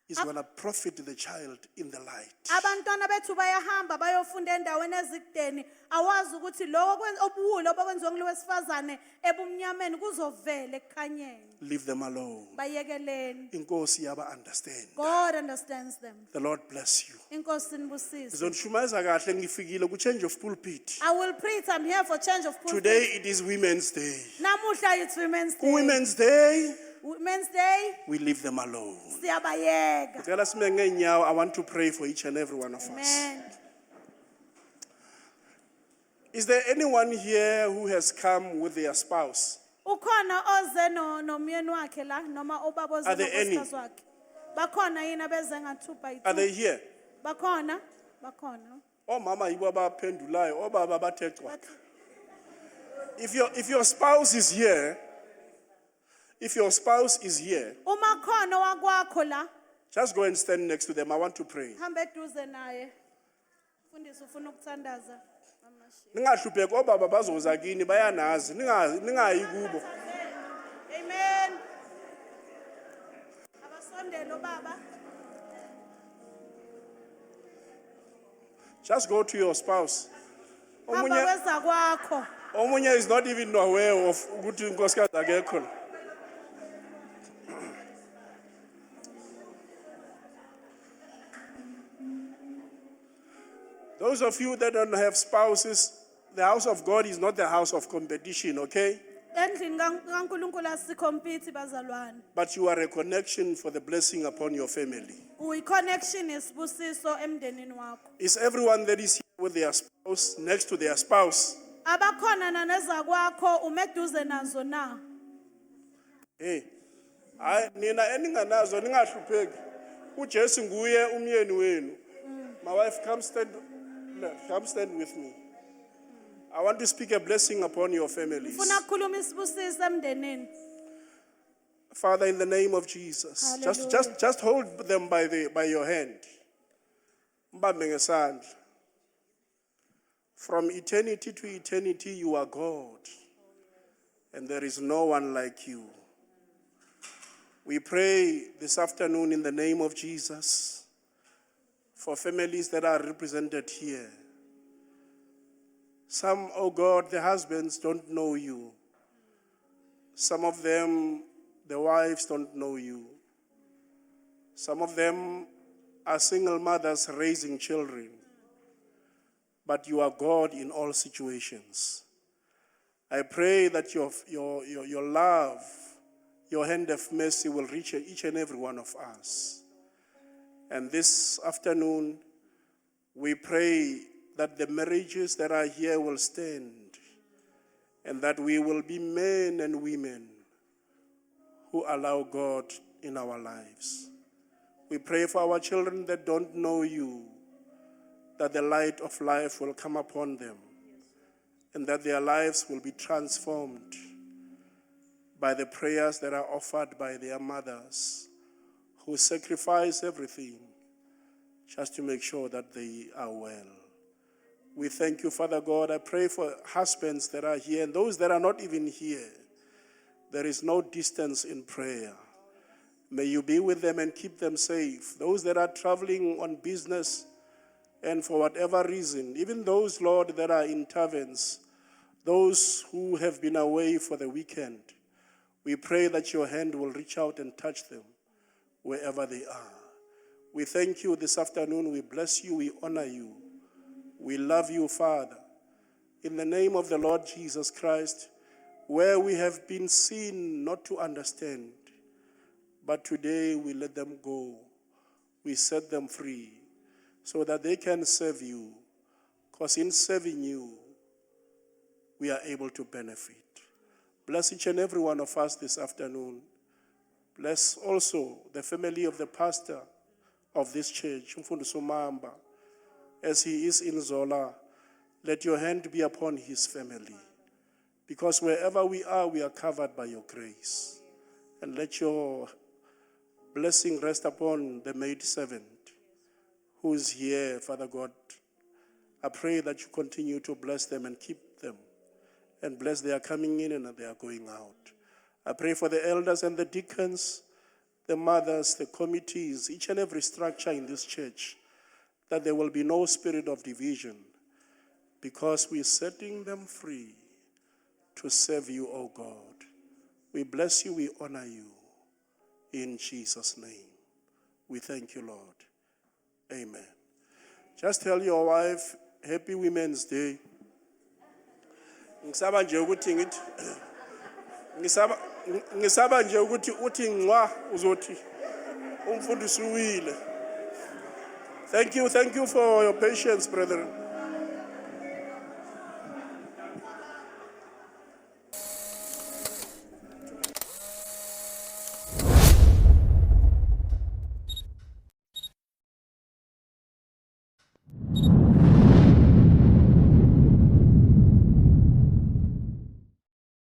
S4: is going to profit the child in the light.
S2: Abantwana bethu bayahamba bayofunda endaweni ezikudeni. Awazi ukuthi lokho obuwula obakwenziwa ngulo wesifazane ebumnyameni kuzovela ekukhanyeni.
S4: Leave them alone.
S2: Bayekeleni.
S4: Inkosi yaba understand.
S2: God understands them.
S4: The Lord bless you.
S2: Inkosi nibusise.
S4: Ngizonshumayeza kahle ngifikile ku change of pulpit.
S2: I will preach. I'm here for change of pulpit.
S4: Today it is Women's Day.
S2: Namuhla it's Women's Day.
S4: Women's Day,
S2: Women's Day.
S4: we leave them alone.
S2: Siyabayeka.
S4: Ngicela sime ngeenyawo. I want to pray for each and every one of us.
S2: Amen.
S4: Is there anyone here who has come with their spouse?
S2: Ukhona oze nomyeni wakhe la noma obaba oze
S4: Are there any?
S2: nonkosikazi wakhe. Bakhona yini abeze ngathupha
S4: Are they
S2: yithi?
S4: here?
S2: Bakhona.
S4: Omama yibo abaphendulayo, obaba bathe cwaka. If your spouse is here,
S2: Uma khona wakwakho la,
S4: just go and stand next to them. I want to pray.
S2: hamba eduze naye. Mfundisi ufuna ukuthandaza.
S4: Ningahlupheki, obaba bazoza kini bayanazi. Ningayi kubo.
S2: Amen. Abasondelo baba.
S4: Just go to your spouse.
S2: Hamba weza kwakho.
S4: Omunye is not even aware of ukuthi unkosikazi akekho la. Those of you that don't have spouses, the house of God is not the house of competition, okay?
S2: Endlini kaNkulunkulu asikhompete bazalwane.
S4: But you are a connection for the blessing upon your family.
S2: Uyi-connection yesibusiso emndenini wakho.
S4: Is everyone that is here with their spouse next to their spouse?
S2: Abakhona naneza kwakho umeduze nazo na.
S4: Hey, nina eninganazo ningahlupheki. uJesu nguye umyeni wenu. My wife, come stand with me. I want to speak a blessing upon your families.
S2: Ufuna ukukhuluma isibusiso emndenini.
S4: Father, in the name of Jesus, just hold them by your hand. Mbambe ngesandla. From eternity to eternity, you are God, and there is no one like you. We pray this afternoon in the name of Jesus for families that are represented here. Some, oh God, the husbands don't know you. Some of them, the wives don't know you. Some of them are single mothers raising children. but you are God in all situations. I pray that your love, your hand of mercy will reach each and every one of us. And this afternoon, we pray that the marriages that are here will stand, and that we will be men and women who allow God in our lives. We pray for our children that don't know you, that the light of life will come upon them, and that their lives will be transformed by the prayers that are offered by their mothers, who sacrifice everything just to make sure that they are well. We thank you, Father God. I pray for husbands that are here and those that are not even here. There is no distance in prayer. May you be with them and keep them safe. Those that are traveling on business and for whatever reason, even those, Lord, that are in taverns, those who have been away for the weekend, we pray that your hand will reach out and touch them wherever they are. We thank you this afternoon. We bless you. We honor you. We love you, Father. In the name of the Lord Jesus Christ, where we have been seen not to understand, but today we let them go. We set them free so that they can serve you, because in serving you, we are able to benefit. Bless each and every one of us this afternoon. Bless also the family of the pastor of this church, Mfundisi Mamba, as he is in Zola. Let your hand be upon his family, because wherever we are covered by your grace. And let your blessing rest upon the maidservant who is here, Father God. I pray that you continue to bless them and keep them, and bless their coming in and their going out. I pray for the elders and the deacons, the mothers, the committees, each and every structure in this church, that there will be no spirit of division, because we're setting them free to serve you, O God. We bless you, we honor you. In Jesus' name, we thank you, Lord. Amen. Just tell your wife, Happy Women's Day. Ngisaba nje ukuthi ngithi ngisaba nje ukuthi uthi nqa uzothi umfundisi uwile. Thank you for your patience, brethren.